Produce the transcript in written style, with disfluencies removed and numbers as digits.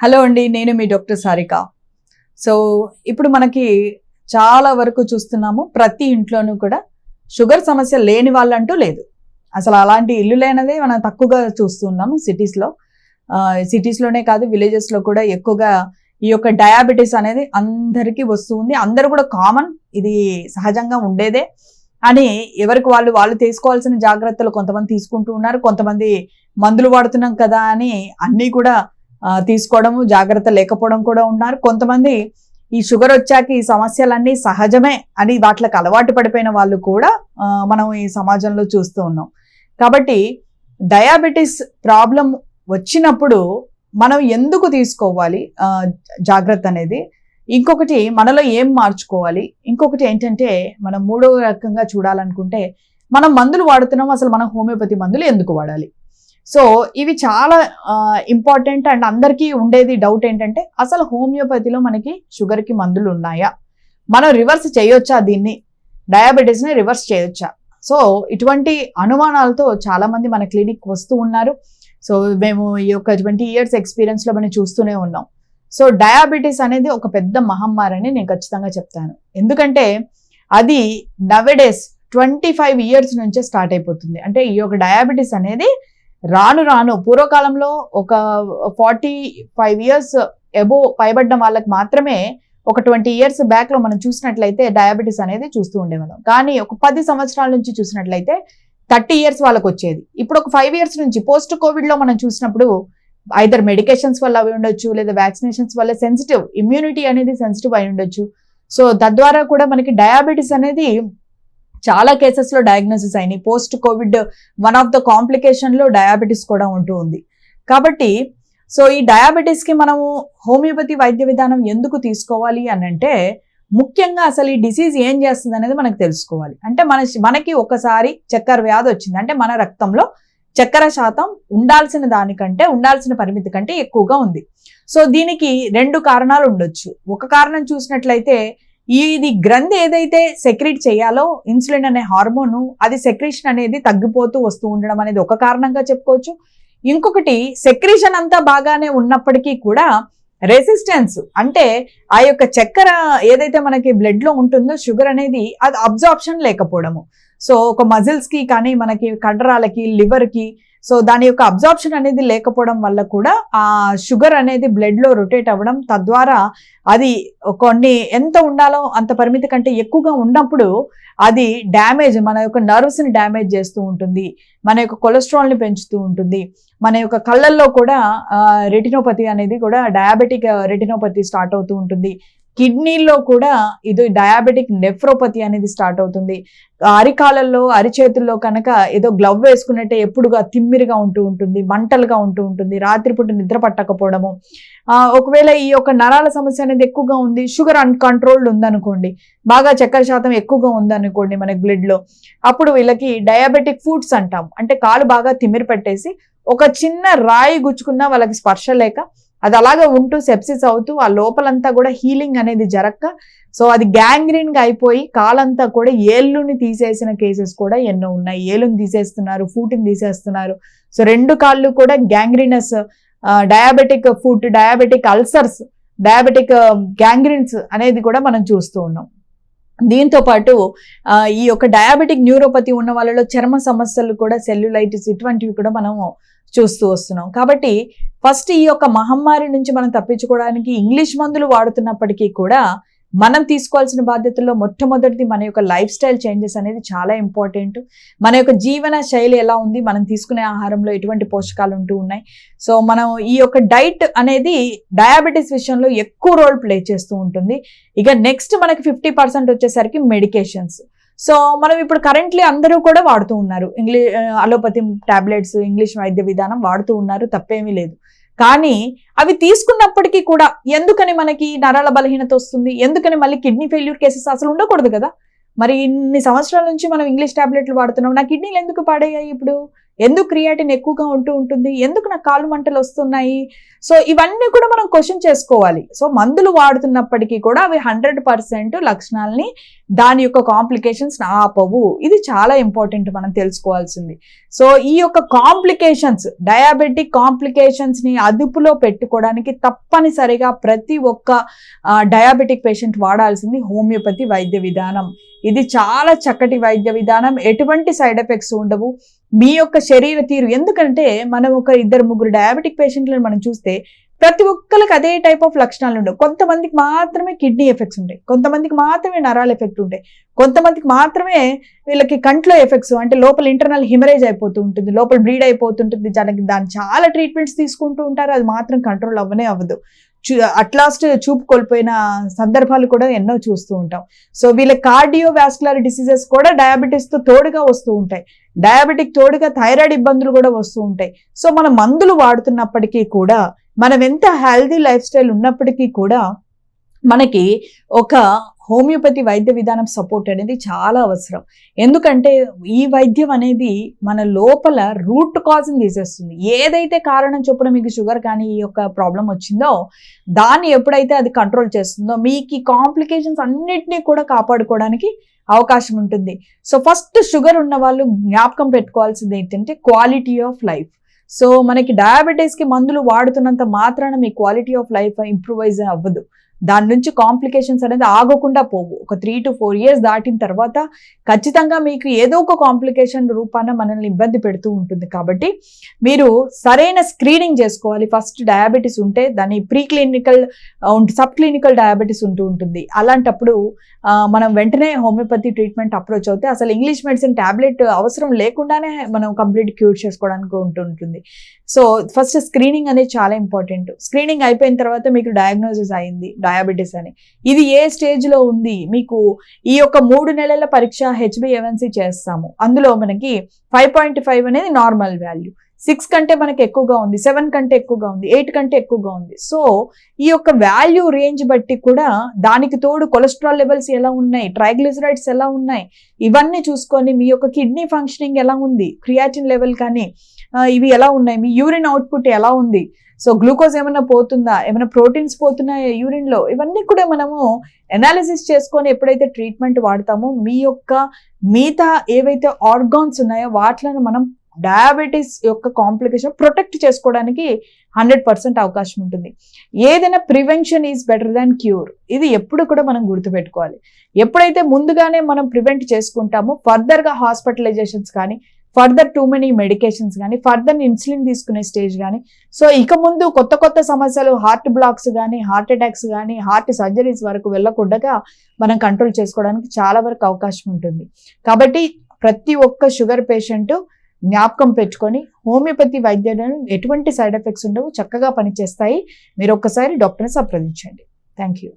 Hello అండి, నేను మీ doctor Sarika. So ఇప్పుడు మనకి చాలా వరకు చూస్తున్నాము, ప్రతి ఇంట్లోనూ కూడా షుగర్ సమస్య లేని వాళ్ళంటూ లేదు. అసలు అలాంటి ఇల్లు లేనదే మనం తక్కువగా చూస్తున్నాము సిటీస్లో. సిటీస్లోనే కాదు, విలేజెస్లో కూడా ఎక్కువగా ఈ యొక్క డయాబెటీస్ అనేది అందరికీ వస్తుంది. అందరూ కూడా కామన్, ఇది సహజంగా ఉండేదే అని ఎవరికి వాళ్ళు తీసుకోవాల్సిన జాగ్రత్తలు కొంతమంది తీసుకుంటూ ఉన్నారు. కొంతమంది మందులు వాడుతున్నాం కదా అని అన్నీ కూడా తీసుకోవడము, జాగ్రత్త లేకపోవడం కూడా ఉన్నారు. కొంతమంది ఈ షుగర్ వచ్చాక ఈ సమస్యలన్నీ సహజమే అని వాటికి అలవాటు పడిపోయిన వాళ్ళు కూడా మనం ఈ సమాజంలో చూస్తూ ఉన్నాం. కాబట్టి డయాబెటీస్ ప్రాబ్లం వచ్చినప్పుడు మనం ఎందుకు తీసుకోవాలి జాగ్రత్త అనేది, ఇంకొకటి మనలో ఏం మార్చుకోవాలి, ఇంకొకటి ఏంటంటే మనం మూడో రకంగా చూడాలనుకుంటే మనం మందులు వాడుతున్నాం, అసలు మనం హోమియోపతి మందులు ఎందుకు వాడాలి. సో ఇవి చాలా ఇంపార్టెంట్. అండ్ అందరికీ ఉండేది డౌట్ ఏంటంటే అసలు హోమియోపతిలో మనకి షుగర్కి మందులు ఉన్నాయా, మనం రివర్స్ చేయొచ్చా, దీన్ని డయాబెటీస్ని రివర్స్ చేయొచ్చా. సో ఇటువంటి అనుమానాలతో చాలామంది మన క్లినిక్ వస్తూ ఉన్నారు. సో మేము ఈ యొక్క 20 years ఎక్స్పీరియన్స్లో మనం చూస్తూనే ఉన్నాం. సో డయాబెటీస్ అనేది ఒక పెద్ద మహమ్మారి అని నేను ఖచ్చితంగా చెప్తాను. ఎందుకంటే అది నవడేస్ 25 years నుంచే స్టార్ట్ అయిపోతుంది. అంటే ఈ యొక్క డయాబెటీస్ అనేది రాను రాను పూర్వకాలంలో ఒక 45 years అబోవ్ పైబడ్డ వాళ్ళకి మాత్రమే ఒక 20 years బ్యాక్లో మనం చూసినట్లయితే డయాబెటీస్ అనేది చూస్తూ ఉండేవాళ్ళం. కానీ ఒక 10 సంవత్సరాల నుంచి చూసినట్లయితే 30 years వాళ్ళకి వచ్చేది. ఇప్పుడు ఒక 5 years నుంచి పోస్ట్ కోవిడ్లో మనం చూసినప్పుడు ఐదర్ మెడికేషన్స్ వల్ల అవి ఉండొచ్చు, లేదా వ్యాక్సినేషన్స్ వల్ల సెన్సిటివ్ ఇమ్యూనిటీ అనేది సెన్సిటివ్ అయి ఉండొచ్చు. సో తద్వారా కూడా మనకి డయాబెటీస్ అనేది చాలా కేసెస్లో డయాగ్నోసిస్ అయినాయి. Post COVID one of the కాంప్లికేషన్లో డయాబెటీస్ కూడా ఉంటూ ఉంది. కాబట్టి సో ఈ డయాబెటీస్కి మనము హోమియోపతి వైద్య విధానం ఎందుకు తీసుకోవాలి అని అంటే, ముఖ్యంగా అసలు ఈ డిసీజ్ ఏం చేస్తుంది అనేది మనకు తెలుసుకోవాలి. అంటే మనకి ఒకసారి చక్కెర వ్యాధి వచ్చింది అంటే మన రక్తంలో చక్కెర శాతం ఉండాల్సిన పరిమితి కంటే ఎక్కువగా ఉంది. సో దీనికి 2 కారణాలు ఉండొచ్చు. ఒక కారణం చూసినట్లయితే ఇది గ్రంథి ఏదైతే సెక్రీట్ చేయాలో ఇన్సులిన్ అనే హార్మోను, అది సెక్రీషన్ అనేది తగ్గిపోతూ వస్తూ ఉండడం అనేది ఒక కారణంగా చెప్పుకోవచ్చు. ఇంకొకటి సెక్రీషన్ అంతా బాగానే ఉన్నప్పటికీ కూడా రెసిస్టెన్స్, అంటే ఆ యొక్క చక్కెర ఏదైతే మనకి బ్లడ్ లో ఉంటుందో షుగర్ అనేది అది అబ్జార్ప్షన్ లేకపోవడము. సో ఒక మజిల్స్కి కానీ మనకి కండరాలకి లివర్కి సో దాని యొక్క అబ్జార్ప్షన్ అనేది లేకపోవడం వల్ల కూడా ఆ షుగర్ అనేది బ్లడ్లో రొటేట్ అవ్వడం, తద్వారా అది కొన్ని ఎంత ఉండాలో అంత పరిమితి కంటే ఎక్కువగా ఉన్నప్పుడు అది డ్యామేజ్, మన యొక్క నర్వ్స్ని డ్యామేజ్ చేస్తూ ఉంటుంది, మన యొక్క కొలెస్ట్రాల్ని పెంచుతూ ఉంటుంది, మన యొక్క కళ్ళల్లో కూడా రెటినోపతి అనేది కూడా డయాబెటిక్ రెటినోపతి స్టార్ట్ అవుతూ ఉంటుంది. కిడ్నీల్లో కూడా ఇది డయాబెటిక్ నెఫ్రోపతి అనేది స్టార్ట్ అవుతుంది. అరికాలల్లో అరిచేతుల్లో కనుక ఏదో గ్లవ్ వేసుకున్నట్టే ఎప్పుడుగా తిమ్మిరిగా ఉంటూ ఉంటుంది, మంటలుగా ఉంటూ ఉంటుంది, రాత్రిపూట నిద్ర పట్టకపోవడము. ఒకవేళ ఈ యొక్క నరాల సమస్య అనేది ఎక్కువగా ఉంది, షుగర్ అన్కంట్రోల్డ్ ఉందనుకోండి, బాగా చక్కెర శాతం ఎక్కువగా ఉందనుకోండి మనకి బ్లడ్లో, అప్పుడు వీళ్ళకి డయాబెటిక్ ఫుడ్స్ అంటాం. అంటే కాలు బాగా తిమ్మిరి పెట్టేసి ఒక చిన్న రాయి గుచ్చుకున్నా వాళ్ళకి స్పర్శ లేక అది అలాగే ఉంటూ సెప్సిస్ అవుతూ ఆ లోపలంతా కూడా హీలింగ్ అనేది జరక్క, సో అది గ్యాంగ్రీన్గా అయిపోయి కాలంతా కూడా ఏళ్ళుని తీసేసిన కేసెస్ కూడా ఎన్నో ఉన్నాయి. ఏలుని తీసేస్తున్నారు, ఫూట్ని తీసేస్తున్నారు. సో 2 కాళ్ళు కూడా gangrenous, diabetic foot, diabetic ulcers, diabetic gangrenes అనేది కూడా మనం చూస్తూ ఉన్నాం. దీంతో పాటు ఈ యొక్క డయాబెటిక్ న్యూరోపతి ఉన్న వాళ్ళలో చర్మ సమస్యలు కూడా, సెల్యులైటిస్, ఇటువంటివి కూడా మనము చూస్తూ వస్తున్నాం. కాబట్టి ఫస్ట్ ఈ యొక్క మహమ్మారి నుంచి మనం తప్పించుకోవడానికి ఇంగ్లీష్ మందులు వాడుతున్నప్పటికీ కూడా మనం తీసుకోవాల్సిన బాధ్యతల్లో మొట్టమొదటిది మన యొక్క లైఫ్ స్టైల్ చేంజెస్ అనేది చాలా ఇంపార్టెంట్. మన యొక్క జీవన శైలి ఎలా ఉంది, మనం తీసుకునే ఆహారంలో ఎటువంటి పోషకాలు ఉంటూ ఉన్నాయి. సో మనం ఈ యొక్క డైట్ అనేది డయాబెటీస్ విషయంలో ఎక్కువ రోల్ ప్లే చేస్తూ ఉంటుంది. ఇక నెక్స్ట్ మనకి 50% వచ్చేసరికి మెడికేషన్స్. సో మనం ఇప్పుడు కరెంట్లీ అందరూ కూడా వాడుతూ ఉన్నారు, అలోపతి టాబ్లెట్స్, ఇంగ్లీష్ వైద్య విధానం వాడుతూ ఉన్నారు, తప్పేమీ లేదు. కానీ అవి తీసుకున్నప్పటికీ కూడా ఎందుకని మనకి నరాల బలహీనత వస్తుంది, ఎందుకని మళ్ళీ కిడ్నీ ఫెయిల్యూర్ కేసెస్ అసలు ఉండకూడదు కదా. మరి ఇన్ని సంవత్సరాల నుంచి మనం ఇంగ్లీష్ టాబ్లెట్లు వాడుతున్నాం, నా కిడ్నీలు ఎందుకు పాడయ్యాయి ఇప్పుడు, ఎందుకు క్రియాటిన్ ఎక్కువగా ఉంటుంది, ఎందుకు నాకు కాళ్ళు మంటలు వస్తున్నాయి. సో ఇవన్నీ కూడా మనం క్వశ్చన్ చేసుకోవాలి. సో మందులు వాడుతున్నప్పటికీ కూడా అవి 100% లక్షణాలని, దాని యొక్క కాంప్లికేషన్స్ ఆపవు. ఇది చాలా ఇంపార్టెంట్ మనం తెలుసుకోవాల్సింది. సో ఈ యొక్క కాంప్లికేషన్స్, డయాబెటిక్ కాంప్లికేషన్స్ ని అదుపులో పెట్టుకోవడానికి తప్పనిసరిగా ప్రతి ఒక్క డయాబెటిక్ పేషెంట్ వాడాల్సింది హోమియోపతి వైద్య విధానం. ఇది చాలా చక్కటి వైద్య విధానం, ఎటువంటి సైడ్ ఎఫెక్ట్స్ ఉండవు. మీ యొక్క శరీర తీరు, ఎందుకంటే మనం ఒక 2-3 డయాబెటిక్ పేషెంట్లను మనం చూస్తే ప్రతి ఒక్కరికి అదే టైప్ ఆఫ్ లక్షణాలు ఉండవు. కొంతమందికి మాత్రమే కిడ్నీ ఎఫెక్ట్స్ ఉంటాయి, కొంతమందికి మాత్రమే నరాల ఎఫెక్ట్ ఉంటాయి, కొంతమందికి మాత్రమే వీళ్ళకి కంట్లో ఎఫెక్ట్స్, అంటే లోపల ఇంటర్నల్ హిమరేజ్ అయిపోతూ ఉంటుంది, లోపల బ్లీడ్ అయిపోతుంటుంది. దాని చాలా ట్రీట్మెంట్స్ తీసుకుంటూ ఉంటారు, అది మాత్రం కంట్రోల్ అవ్వనే అవ్వదు. అట్లాస్ట్ చూపు కోల్పోయిన సందర్భాలు కూడా ఎన్నో చూస్తూ ఉంటాం. సో వీళ్ళ కార్డియోవాస్కులర్ డిసీజెస్ కూడా డయాబెటీస్ తో తోడుగా వస్తూ ఉంటాయి, డయాబెటిక్ తోడుగా థైరాయిడ్ ఇబ్బందులు కూడా వస్తూ ఉంటాయి. సో మనం మందులు వాడుతున్నప్పటికీ కూడా, మనం ఎంత హెల్దీ లైఫ్ స్టైల్ ఉన్నప్పటికీ కూడా మనకి ఒక హోమియోపతి వైద్య విధానం సపోర్ట్ అనేది చాలా అవసరం. ఎందుకంటే ఈ వైద్యం అనేది మన లోపల రూట్ కాజ్ని తీసేస్తుంది. ఏదైతే కారణం చొప్పున మీకు షుగర్ కానీ ఈ యొక్క ప్రాబ్లం వచ్చిందో దాన్ని ఎప్పుడైతే అది కంట్రోల్ చేస్తుందో మీకు కాంప్లికేషన్స్ అన్నిటినీ కూడా కాపాడుకోవడానికి అవకాశం ఉంటుంది. సో ఫస్ట్ షుగర్ ఉన్న వాళ్ళు జ్ఞాపకం పెట్టుకోవాల్సింది ఏంటంటే క్వాలిటీ ఆఫ్ లైఫ్. సో మనకి డయాబెటీస్కి మందులు వాడుతున్నంత మాత్రాన మీ క్వాలిటీ ఆఫ్ లైఫ్ ఇంప్రూవైజ్ అవ్వదు. దాని నుంచి కాంప్లికేషన్స్ అనేది ఆగకుండా పోవు. ఒక 3 to 4 years దాటిన తర్వాత ఖచ్చితంగా మీకు ఏదో ఒక కాంప్లికేషన్ రూపాన మనల్ని ఇబ్బంది పెడుతూ ఉంటుంది. కాబట్టి మీరు సరైన స్క్రీనింగ్ చేసుకోవాలి. ఫస్ట్ డయాబెటీస్ ఉంటే దాని pre clinical, sub clinical diabetes ఉంటుంది. అలాంటప్పుడు మనం వెంటనే హోమియోపతి ట్రీట్మెంట్ అప్రోచ్ అవుతే అసలు ఇంగ్లీష్ మెడిసిన్ టాబ్లెట్ అవసరం లేకుండానే మనం కంప్లీట్ క్యూర్ చేసుకోవడానికి ఉంటుంది. సో ఫస్ట్ స్క్రీనింగ్ అనేది చాలా ఇంపార్టెంట్. స్క్రీనింగ్ అయిపోయిన తర్వాత మీకు డయాగ్నోసిస్ అయింది డయాబెటీస్ అని, ఇది ఏ స్టేజ్లో ఉంది, మీకు ఈ యొక్క 3 నెలల పరీక్ష HbA1c చేస్తాము. అందులో మనకి 5.5 అనేది నార్మల్ వాల్యూ, 6 కంటే మనకి ఎక్కువగా ఉంది, 7 కంటే ఎక్కువగా ఉంది, 8 కంటే ఎక్కువగా ఉంది. సో ఈ యొక్క వాల్యూ రేంజ్ బట్టి కూడా దానికి తోడు కొలెస్ట్రాల్ లెవెల్స్ ఎలా ఉన్నాయి, ట్రైగ్లిసరైడ్స్ ఎలా ఉన్నాయి, ఇవన్నీ చూసుకొని మీ యొక్క కిడ్నీ ఫంక్షనింగ్ ఎలా ఉంది, క్రియాటిన్ లెవెల్ కానీ ఇవి ఎలా ఉన్నాయి, మీ యూరిన్ అవుట్పుట్ ఎలా ఉంది, సో గ్లూకోజ్ ఏమైనా పోతుందా, ఏమైనా ప్రోటీన్స్ పోతున్నాయా యూరిన్లో, ఇవన్నీ కూడా మనము అనాలిసిస్ చేసుకొని ఎప్పుడైతే ట్రీట్మెంట్ వాడతామో మీ యొక్క మిగతా ఏవైతే ఆర్గాన్స్ ఉన్నాయో వాటిలను మనం డయాబెటీస్ యొక్క కాంప్లికేషన్ ప్రొటెక్ట్ చేసుకోవడానికి 100% అవకాశం ఉంటుంది. ఏదైనా prevention is better than cure, ఇది ఎప్పుడు కూడా మనం గుర్తుపెట్టుకోవాలి. ఎప్పుడైతే ముందుగానే మనం ప్రివెంట్ చేసుకుంటామో ఫర్దర్గా హాస్పిటలైజేషన్స్ కానీ, ఫర్దర్ టూ మెనీ మెడికేషన్స్ కానీ, ఫర్దర్ ఇన్సులిన్ తీసుకునే స్టేజ్ కానీ, సో ఇక ముందు కొత్త సమస్యలు, హార్ట్ బ్లాక్స్ కానీ, హార్ట్ అటాక్స్ కానీ, హార్ట్ సర్జరీస్ వరకు వెళ్ళకుండా మనం కంట్రోల్ చేసుకోవడానికి చాలా వరకు అవకాశం ఉంటుంది. కాబట్టి ప్రతి ఒక్క షుగర్ పేషెంట్ జ్ఞాపకం పెట్టుకొని హోమియోపతి వైద్యాలను ఎటువంటి సైడ్ ఎఫెక్ట్స్ ఉండవు, చక్కగా పనిచేస్తాయి. మీరు ఒక్కసారి డాక్టర్ని సంప్రదించండి. Thank you.